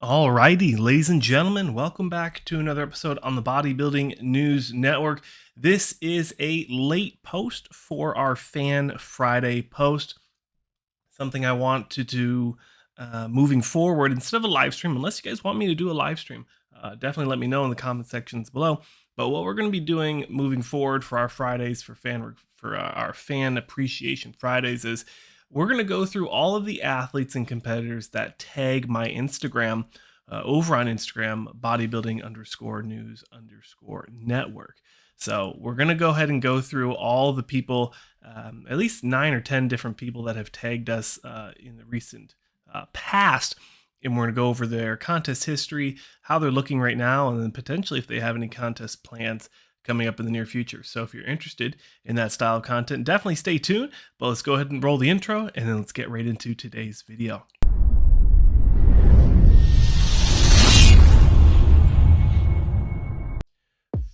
Alrighty, ladies and gentlemen, welcome back to another episode on the Bodybuilding News Network. This is a late post for our Fan Friday post. Something I want to do moving forward instead of a live stream, unless you guys want me to do a live stream, definitely let me know in the comment sections below. But what we're going to be doing moving forward for our Fridays for our Fan Appreciation Fridays is we're going to go through all of the athletes and competitors that tag my Instagram over on Instagram, bodybuilding_news_network. So we're going to go ahead and go through all the people, at least 9 or 10 different people that have tagged us in the recent past. And we're going to go over their contest history, how they're looking right now, and then potentially if they have any contest plans coming up in the near future. So if you're interested in that style of content, definitely stay tuned. But let's go ahead and roll the intro, and then let's get right into today's video.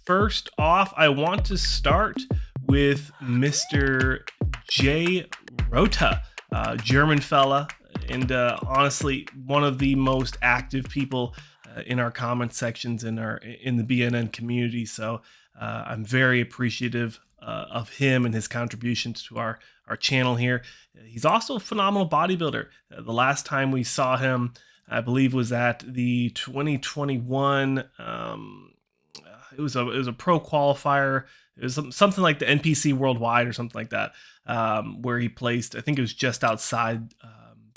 First off, I want to start with Mr. Jay Rota, German fella, and honestly, one of the most active people in our comment sections in the BNN community. So I'm very appreciative of him and his contributions to our channel here. He's also a phenomenal bodybuilder. The last time we saw him, I believe, was at the 2021. It was a pro qualifier. It was something like the NPC Worldwide or something like that, where he placed. I think it was just outside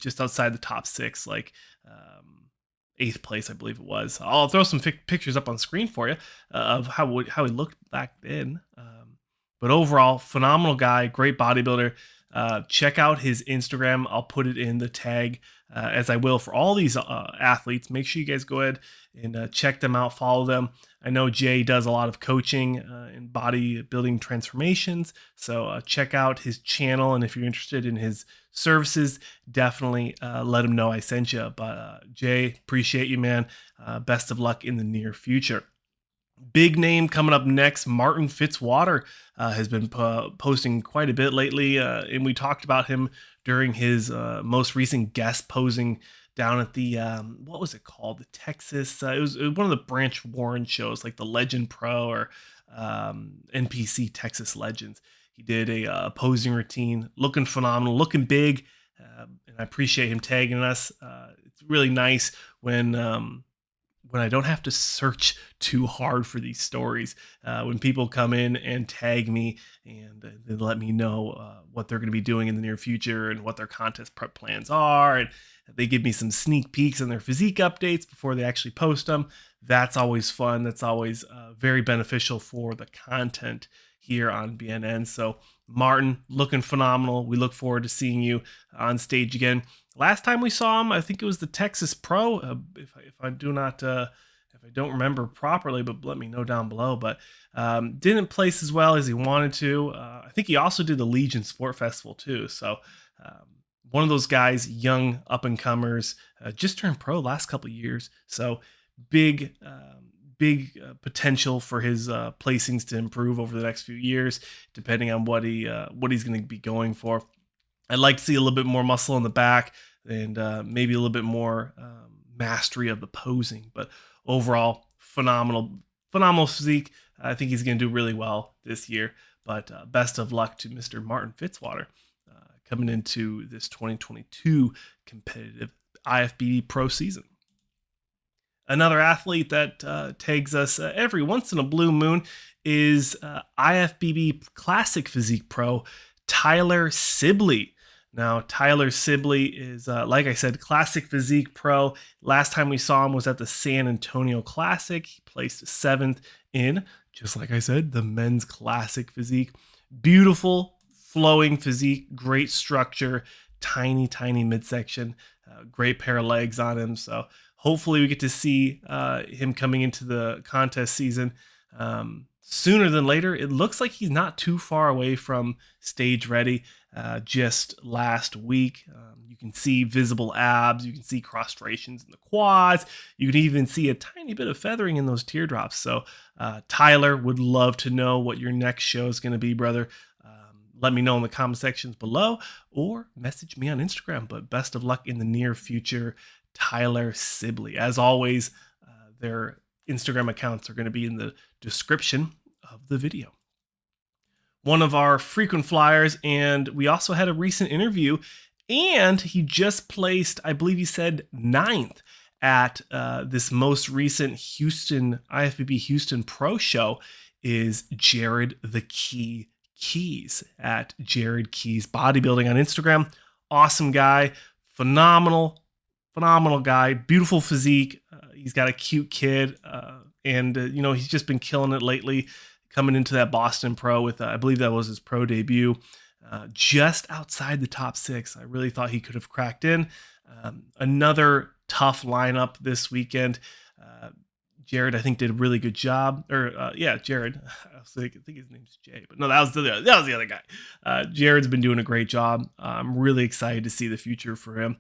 the top 6, like 8th place, I believe it was. I'll throw some pictures up on screen for you of how he looked back then. But overall, phenomenal guy, great bodybuilder. Check out his Instagram. I'll put it in the tag as I will for all these athletes. Make sure you guys go ahead and check them out, follow them. I know Jay does a lot of coaching in bodybuilding transformations, so check out his channel. And if you're interested in his services, definitely let him know I sent you. But Jay, appreciate you, man. Best of luck in the near future. Big name coming up next, Martin Fitzwater has been posting quite a bit lately, and we talked about him during his most recent guest posing down at the what was it called? The Texas. It was one of the Branch Warren shows, like the Legend Pro or NPC Texas Legends. He did a posing routine, looking phenomenal, looking big, and I appreciate him tagging us. It's really nice when I don't have to search too hard for these stories. When people come in and tag me and they let me know what they're going to be doing in the near future and what their contest prep plans are, and they give me some sneak peeks and their physique updates before they actually post them. That's always fun. That's always very beneficial for the content here on BNN. So Martin, looking phenomenal. We look forward to seeing you on stage again. Last time we saw him, I think it was the Texas Pro. If I don't remember properly, but let me know down below. But didn't place as well as he wanted to. I think he also did the Legion Sport Festival too. So one of those guys, young up and comers, just turned pro last couple of years. So big potential for his placings to improve over the next few years, depending on what he's going to be going for. I'd like to see a little bit more muscle in the back and maybe a little bit more mastery of the posing. But overall, phenomenal physique. I think he's going to do really well this year. But best of luck to Mr. Martin Fitzwater coming into this 2022 competitive IFBB Pro season. Another athlete that tags us every once in a blue moon is IFBB Classic Physique Pro Tyler Sibley. Now, Tyler Sibley is, like I said, Classic Physique Pro. Last time we saw him was at the San Antonio Classic. He placed 7th in, just like I said, the men's Classic Physique. Beautiful, flowing physique, great structure, tiny midsection, great pair of legs on him. So hopefully we get to see him coming into the contest season sooner than later. It looks like he's not too far away from stage ready. Just last week, you can see visible abs, you can see cross striations in the quads, you can even see a tiny bit of feathering in those teardrops. So Tyler, would love to know what your next show is going to be, brother. Let me know in the comment sections below or message me on Instagram. But best of luck in the near future, Tyler Sibley. As always, their Instagram accounts are going to be in the description of the video. One of our frequent flyers, and we also had a recent interview, and he just placed, I believe he said 9th at this most recent Houston IFBB Houston Pro Show, is Jared the Key Keys at jaredkeysbodybuilding on Instagram. Awesome guy, phenomenal guy, beautiful physique. He's got a cute kid, and he's just been killing it lately, coming into that Boston Pro with, I believe that was his pro debut, just outside the top 6. I really thought he could have cracked in. Another tough lineup this weekend. Jared, I think, did a really good job. Jared. I think his name's Jay, but no, that was the other guy. Jared's been doing a great job. I'm really excited to see the future for him.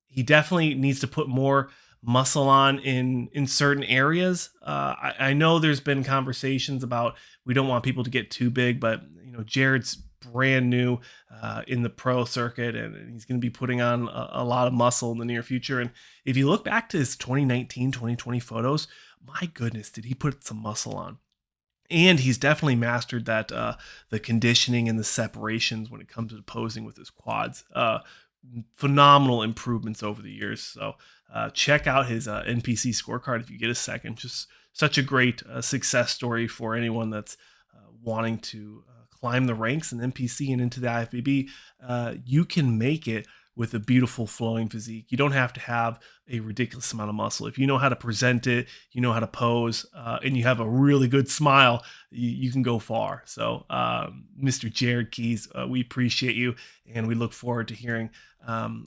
He definitely needs to put more muscle on in certain areas. I know there's been conversations about we don't want people to get too big, but Jared's brand new in the pro circuit, and he's going to be putting on a lot of muscle in the near future. And if you look back to his 2019, 2020 photos, my goodness, did he put some muscle on. And he's definitely mastered that the conditioning and the separations when it comes to posing with his quads. Phenomenal improvements over the years. So check out his NPC scorecard if you get a second. Just such a great success story for anyone that's wanting to climb the ranks in NPC and into the IFBB. You can make it with a beautiful flowing physique. You don't have to have a ridiculous amount of muscle. If you know how to present it, you know how to pose, and you have a really good smile, you can go far. So Mr. Jared Keys, we appreciate you, and we look forward to hearing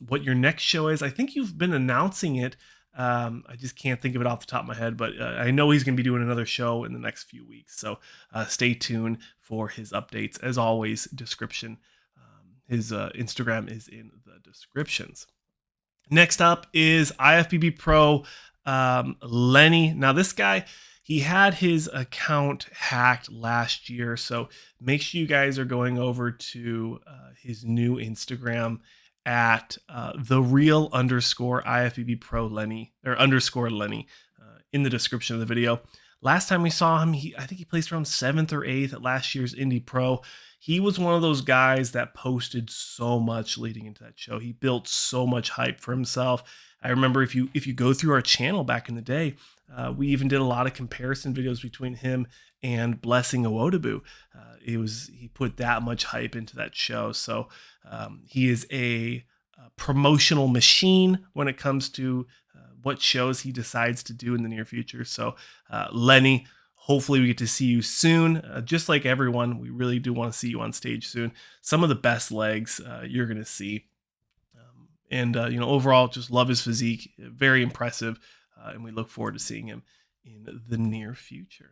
what your next show is. I think you've been announcing it. I just can't think of it off the top of my head, but I know he's going to be doing another show in the next few weeks. So stay tuned for his updates. As always, description. His Instagram is in the descriptions. Next up is IFBB Pro Lenny. Now this guy, he had his account hacked last year, so make sure you guys are going over to his new Instagram at @the_real_IFBB Pro Lenny, or _Lenny, in the description of the video. Last time we saw him, I think he placed around 7th or 8th at last year's Indy Pro. He was one of those guys that posted so much leading into that show. He built so much hype for himself. I remember if you go through our channel back in the day, we even did a lot of comparison videos between him and Blessing Awodabu. He put that much hype into that show. So he is a promotional machine when it comes to what shows he decides to do in the near future. So Lenny, hopefully we get to see you soon. Just like everyone, we really do want to see you on stage soon. Some of the best legs you're going to see. Overall, just love his physique. Very impressive. And we look forward to seeing him in the near future.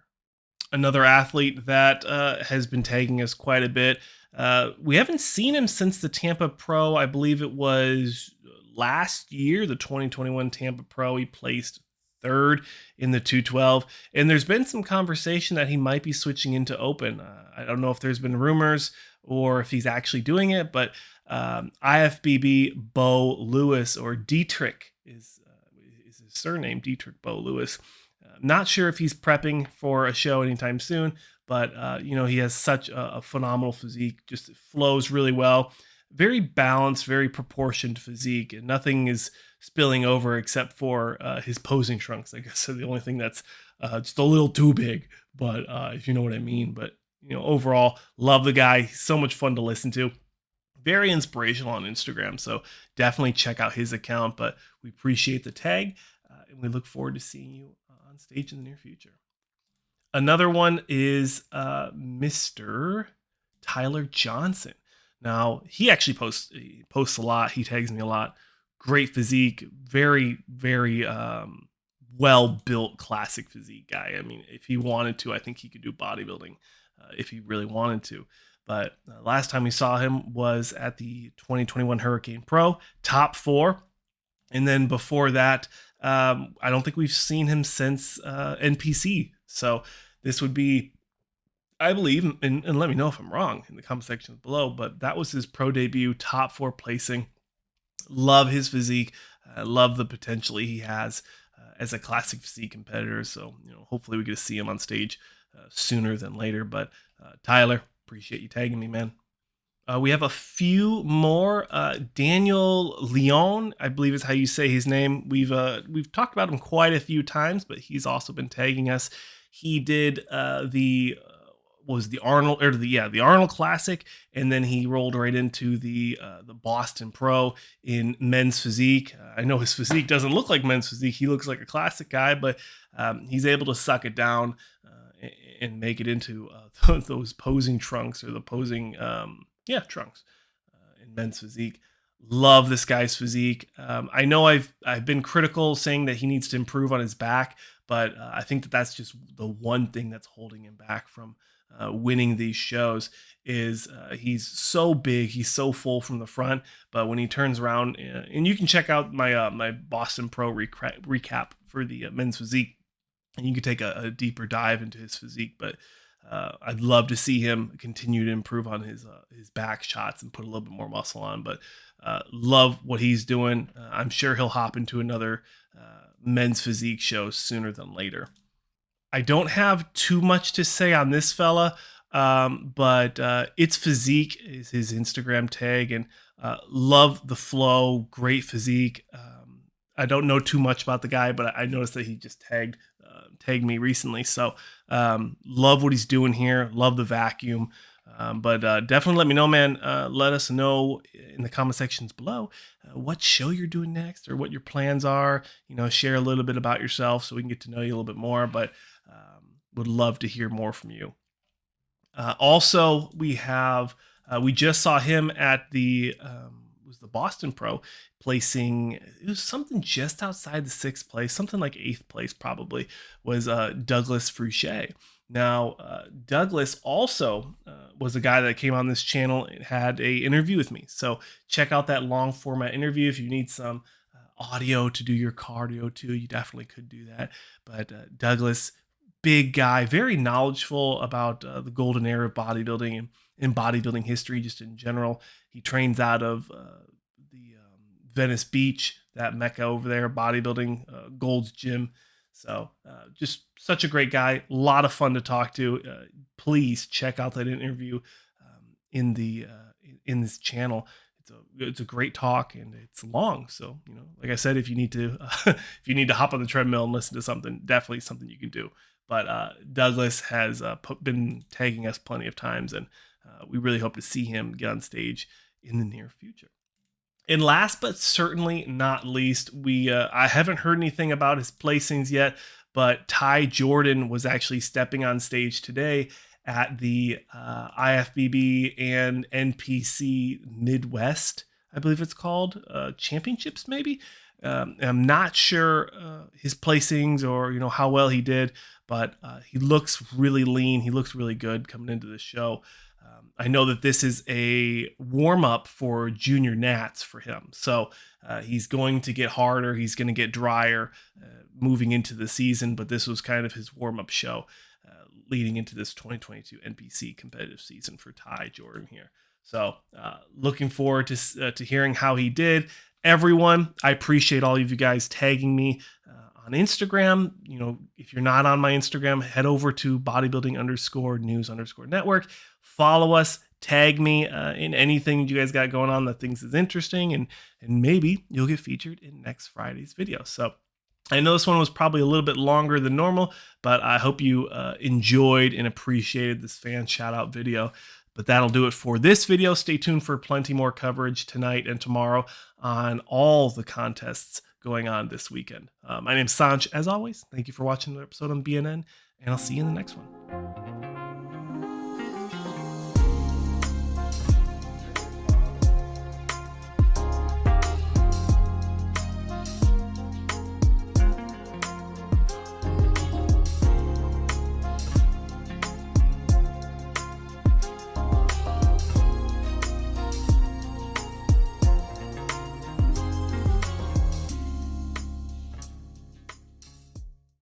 Another athlete that has been tagging us quite a bit. We haven't seen him since the Tampa Pro. I believe it was last year, the 2021 Tampa Pro. He placed 3rd in the 212. And there's been some conversation that he might be switching into open. I don't know if there's been rumors or if he's actually doing it, but IFBB Bo Lewis, or Dietrich is his surname, Dietrich Bo Lewis. Not sure if he's prepping for a show anytime soon, but he has such a phenomenal physique. Just flows really well. Very balanced, very proportioned physique, and nothing is spilling over except for his posing trunks. I guess so the only thing that's just a little too big, but if you know what I mean. But overall, love the guy. He's so much fun to listen to. Very inspirational on Instagram, so definitely check out his account. But we appreciate the tag, and we look forward to seeing you on stage in the near future. Another one is Mr. Tyler Johnson. Now, he actually posts a lot. He tags me a lot. Great physique. Very, very well-built classic physique guy. I mean, if he wanted to, I think he could do bodybuilding if he really wanted to. But last time we saw him was at the 2021 Hurricane Pro, top 4. And then before that, I don't think we've seen him since NPC. So this would be, I believe, and let me know if I'm wrong in the comment section below, but that was his pro debut, top 4 placing. Love his physique. I love the potential he has as a classic physique competitor. So, hopefully we get to see him on stage sooner than later. But Tyler, appreciate you tagging me, man. We have a few more. Daniel Leon, I believe is how you say his name. We've talked about him quite a few times, but he's also been tagging us. He did the Arnold or the Arnold Classic, and then he rolled right into the Boston Pro in men's physique. I know his physique doesn't look like men's physique; he looks like a classic guy, but he's able to suck it down and make it into those posing trunks or the posing trunks in men's physique. Love this guy's physique. I know I've been critical saying that he needs to improve on his back, but I think that's just the one thing that's holding him back from winning these shows is he's so big, he's so full from the front, but when he turns around, and you can check out my my Boston Pro recap for the men's physique, and you can take a deeper dive into his physique, but I'd love to see him continue to improve on his back shots and put a little bit more muscle on. But love what he's doing. I'm sure he'll hop into another men's physique show sooner than later. I don't have too much to say on this fella, but it's physique is his Instagram tag, and love the flow. Great physique. I don't know too much about the guy, but I noticed that he just tagged me recently. So love what he's doing here. Love the vacuum. But definitely let me know, man. Let us know in the comment sections below what show you're doing next or what your plans are. Share a little bit about yourself so we can get to know you a little bit more. But would love to hear more from you. Also, we just saw him at the Boston Pro, placing, it was something just outside the 6th place, something like 8th place probably, was Douglasfruchey. Now, Douglas also was a guy that came on this channel and had a interview with me. So check out that long format interview. If you need some audio to do your cardio too, you definitely could do that. But Douglas, big guy, very knowledgeable about the golden era of bodybuilding and bodybuilding history just in general. He trains out of the Venice Beach, that mecca over there, bodybuilding, Gold's Gym. So just such a great guy, a lot of fun to talk to. Please check out that interview in this channel. It's a great talk, and it's long. So like I said, if you need to hop on the treadmill and listen to something, definitely something you can do. But Douglas has been tagging us plenty of times, and we really hope to see him get on stage in the near future. And last but certainly not least, I haven't heard anything about his placings yet, but Ty Jordan was actually stepping on stage today at the ifbb and NPC Midwest, I believe it's called, championships maybe. I'm not sure his placings or how well he did, but he looks really lean. He looks really good coming into the show. I know that this is a warm-up for junior nats for him. So he's going to get harder. He's going to get drier moving into the season, but this was kind of his warm-up show leading into this 2022 NPC competitive season for Ty Jordan here. So looking forward to hearing how he did. Everyone, I appreciate all of you guys tagging me on Instagram. If you're not on my Instagram, head over to bodybuilding_news_network. Follow us, tag me in anything you guys got going on that thinks is interesting, and maybe you'll get featured in next Friday's video. So I know this one was probably a little bit longer than normal, but I hope you enjoyed and appreciated this fan shout out video. But that'll do it for this video. Stay tuned for plenty more coverage tonight and tomorrow on all the contests going on this weekend. My name's Saunch, as always. Thank you for watching the episode on BNN, and I'll see you in the next one.